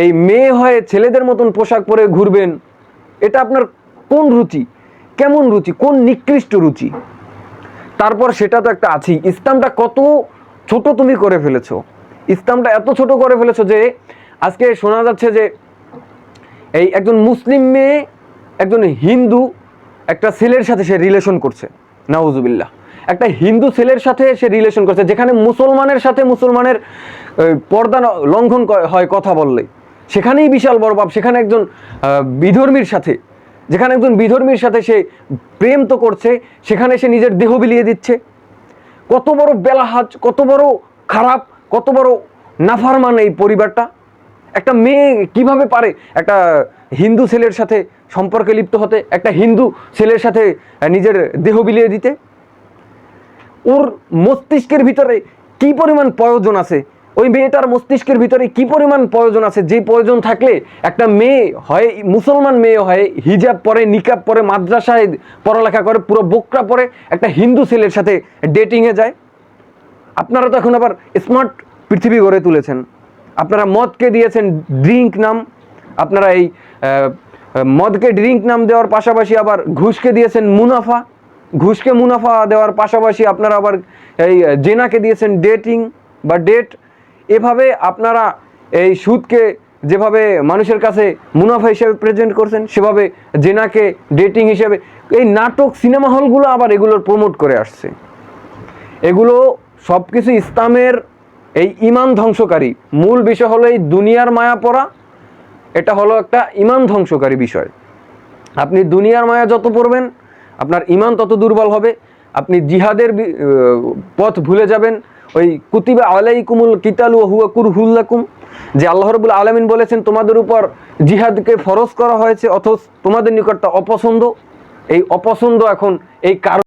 এই মেয়ে হয়ে ছেলেদের মতন পোশাক পরে ঘুরবেন, এটা আপনার কোন রুচি, কেমন রুচি, কোন নিকৃষ্ট রুচি? তারপর সেটা তো একটা আছেই, ইসলামটা কত ছোট তুমি করে ফেলেছো, ইসলামটা এত ছোট করে ফেলেছো যে আজকে শোনা যাচ্ছে যে এই একজন মুসলিম মেয়ে একজন হিন্দু একটা ছেলের সাথে সে রিলেশন করছে, নাউজুবিল্লাহ, একটা হিন্দু ছেলের সাথে সে রিলেশন করছে, যেখানে মুসলমানের সাথে মুসলমানের পর্দা লঙ্ঘন হয় কথা বললে, সেখানেই বিশাল বড় পাপ। সেখানে একজন বিধর্মীর সাথে, যেখানে একজন বিধর্মীর সাথে সে প্রেম তো করছে, সেখানে সে নিজের দেহ বিলিয়ে দিচ্ছে। কত বড় বেলাহাজ, কত বড় খারাপ, কত বড় নাফারমান এই পরিবারটা। একটা মেয়ে কিভাবে পারে একটা হিন্দু ছেলের সাথে সম্পর্কে লিপ্ত হতে, একটা হিন্দু ছেলের সাথে নিজের দেহ বিলিয়ে দিতে? ওর মস্তিষ্কের ভিতরে কি পরিমাণ প্রয়োজন আছে, ওই মেয়েটার মস্তিষ্কের ভিতরে কি পরিমাণ প্রয়োজন আছে, যে প্রয়োজন থাকলে একটা মেয়ে হয়, মুসলমান মেয়ে হয়, হিজাব পরে, নিকাব পরে, মাদ্রাসায় পড়ালেখা করে, পুরো বোকরা পরে একটা হিন্দু ছেলের সাথে ডেটিংয়ে যায়। আপনারা তো এখন আবার স্মার্ট পৃথিবী গড়ে তুলেছেন। আপনারা মদকে দিয়েছেন ড্রিঙ্ক নাম, আপনারা এই মদকে ড্রিঙ্ক নাম দেওয়ার পাশাপাশি আবার ঘুষকে দিয়েছেন মুনাফা, ঘুষকে মুনাফা দেওয়ার পাশাপাশি আপনারা আবার এই জেনাকে দিয়েছেন ডেটিং বা ডেট। এভাবে আপনারা এই সুদকে যেভাবে মানুষের কাছে মুনাফা হিসেবে প্রেজেন্ট করছেন, সেভাবে জেনাকে ডেটিং হিসেবে এই নাটক সিনেমা হলগুলো আবার এগুলোর প্রমোট করে আসছে। এগুলো সব কিছু ইসলামের এই ইমান ধ্বংসকারী। মূল বিষয় হলো এই দুনিয়ার মায়া পড়া, এটা হলো একটা ইমান ধ্বংসকারী বিষয়। আপনি দুনিয়ার মায়া যত পড়বেন আপনার ইমান তত দুর্বল হবে, আপনি জিহাদের পথ ভুলে যাবেন। ওই কুতিবা আলাইকুমুল কিতালু হুয়া কুরহুল লাকুম, যে আল্লাহ রাব্বুল আলামিন বলেছেন তোমাদের উপর জিহাদকে ফরজ করা হয়েছে, অথচ তোমাদের নিকট তা অপছন্দ। এই অপছন্দ এখন এই কারণ